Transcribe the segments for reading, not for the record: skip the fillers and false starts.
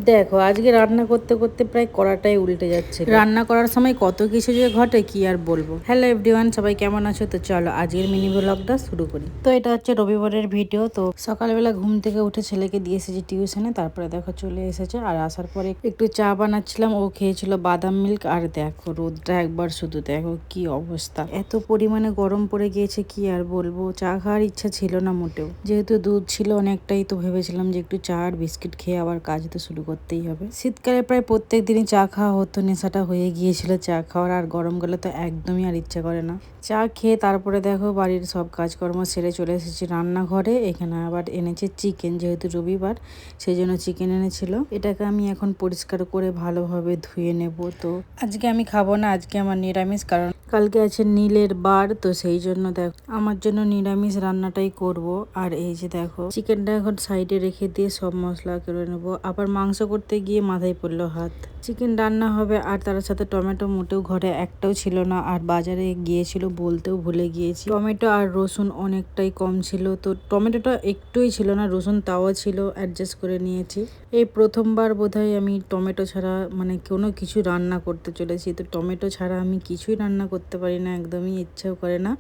দেখো আজকে রান্না করতে করতে প্রায় কড়াটাই উল্টে যাচ্ছে। রান্না করার সময় কত কিছু যে ঘটে কি আর বলবো। হ্যালো এভরিওয়ান, সবাই কেমন আছো? তো চলো আজকের মিনি ব্লগটা শুরু করি। তো এটা হচ্ছে রবিবারের ভিডিও। তো সকালবেলা ঘুম থেকে উঠে ছেলেকে দিয়ে এসেছি টিউশনে, তারপরে দেখো চলে এসেছে। আর আসার পরে একটু চা বানাচ্ছিলাম, ও খেয়েছিল বাদাম মিল্ক। আর দেখো রোদটা একবার শুধু দেখো কি অবস্থা, এত পরিমাণে গরম পড়ে গিয়েছে কি আর বলবো। চা খাওয়ার ইচ্ছা ছিল না মোটেও, যেহেতু দুধ ছিল অনেকটাই, তো ভেবেছিলাম যে একটু চা আর বিস্কিট খেয়ে আবার কাজ তো শুরু করতেই হবে। শীতকালে প্রায় প্রত্যেক দিনই চা খাওয়া হতো, নেশাটা হয়ে গিয়েছিল চা খাওয়ার। আর গরমকালে তো একদমই আর ইচ্ছা করে না। চা খেয়ে তারপরে দেখো বাড়ির সব কাজকর্ম সেরে চলে এসেছি রান্নাঘরে। এখানে আবার এনেছে চিকেন, যেহেতু রবিবার সেই জন্য চিকেন এনেছিল। এটাকে আমি এখন পরিষ্কার করে ভালোভাবে ধুয়ে নেব। তো আজকে আমি খাবো না, আজকে আমার নিরামিষ, কারণ কালকে আছে নীলের বার। তো সেই জন্য দেখো আমার জন্য নিরামিষ রান্নাটাই করব। আর এই যে দেখো চিকেনটা এখন সাইডে রেখে দিয়ে সব মশলা করে নেবো। আবার মাংস করতে গিয়ে মাথায় পড়লো হাত। চিকেন রান্না হবে আর তার সাথে টমেটো মোটেও ঘরে একটাও ছিল না, আর বাজারে গিয়েছিল বলতেও ভুলে গিয়েছি। টমেটো আর রসুন অনেকটাই কম ছিল, তো টমেটোটা একটুই ছিল না, রসুন তাও ছিল, অ্যাডজাস্ট করে নিয়েছি। এই প্রথমবার বোধহয় আমি টমেটো ছাড়া মানে কোনো কিছু রান্না করতে চলেছি। তো টমেটো ছাড়া আমি কিছুই রান্না করতে পারি না, একদমই ইচ্ছেও করে না।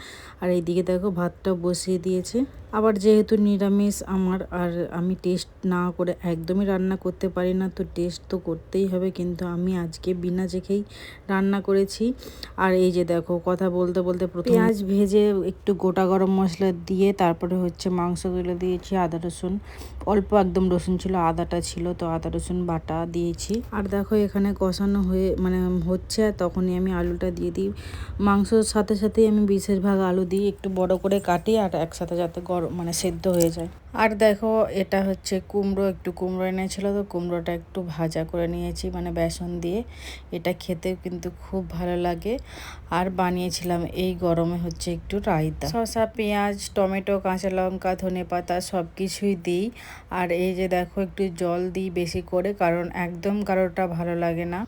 আর এইদিকে দেখো ভাতটা বসিয়ে দিয়েছে। আবার যেহেতু নিরামিষ আমার, আর আমি টেস্ট না করে একদমই রান্না করতে পারি না, তো টেস্ট তো করতেই হবে। কিন্তু আমি আজকে বিনা চেখেই রান্না করেছি। আর এই যে দেখো কথা বলতে বলতে পেঁয়াজ ভেজে একটু গোটা গরম মশলা দিয়ে তারপরে হচ্ছে মাংসগুলো দিয়েছি। আদা রসুন অল্প একদম রসুন ছিল, আদাটা ছিল, তো আদা রসুন বাটা দিয়েছি। আর দেখো এখানে কষানো হয়ে মানে হচ্ছে, আর তখনই আমি আলুটা দিয়ে দিই। মাংসর সাথে সাথেই আমি বিশেষভাগ আলু দিই, একটু বড় করে কাটি আর একসাথে যাতে মানে সেদ্ধ হয়ে যায়। আর দেখো এটা হচ্ছে কুমড়ো, একটু কুমড়ো এনেছিল, তো কুমড়োটা একটু ভাজা করে নিয়েছি মানে বেসন দিয়ে। এটা খেতে কিন্তু খুব ভালো লাগে। আর বানিয়েছিলাম এই গরমে হচ্ছে একটু রায়তা, শসা পেঁয়াজ টমেটো কাঁচা লঙ্কা ধনেপাতা সব কিছুই দিই। আর এই যে দেখো একটু জল দিই বেশি করে, কারণ একদম কারোটা ভালো লাগে না।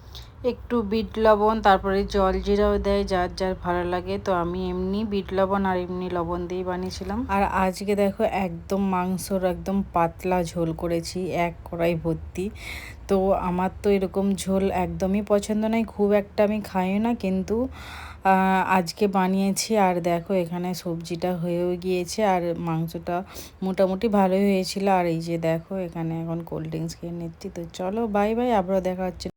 একটু বিট লবণ, তারপরে জল জিরাও দেয় যার যার ভালো লাগে। তো আমি এমনি বিট লবণ আর এমনি লবণ দিয়ে বানিয়েছিলাম। আর আজকে দেখো একদম মাংসর একদম পাতলা ঝোল করেছি, এক কড়াই ভর্তি। তো আমার তো এরকম ঝোল একদমই পছন্দ নয়, খুব একটা আমি খাই না, কিন্তু আজকে বানিয়েছি। আর দেখো এখানে সবজিটা হয়েও গিয়েছে আর মাংসটা মোটামুটি ভালোই হয়েছিল। আর এই যে দেখো এখানে এখন কোল্ড ড্রিঙ্কস খেয়ে নিচ্ছি। তো চলো বাই বাই, আবারও দেখা হচ্ছে।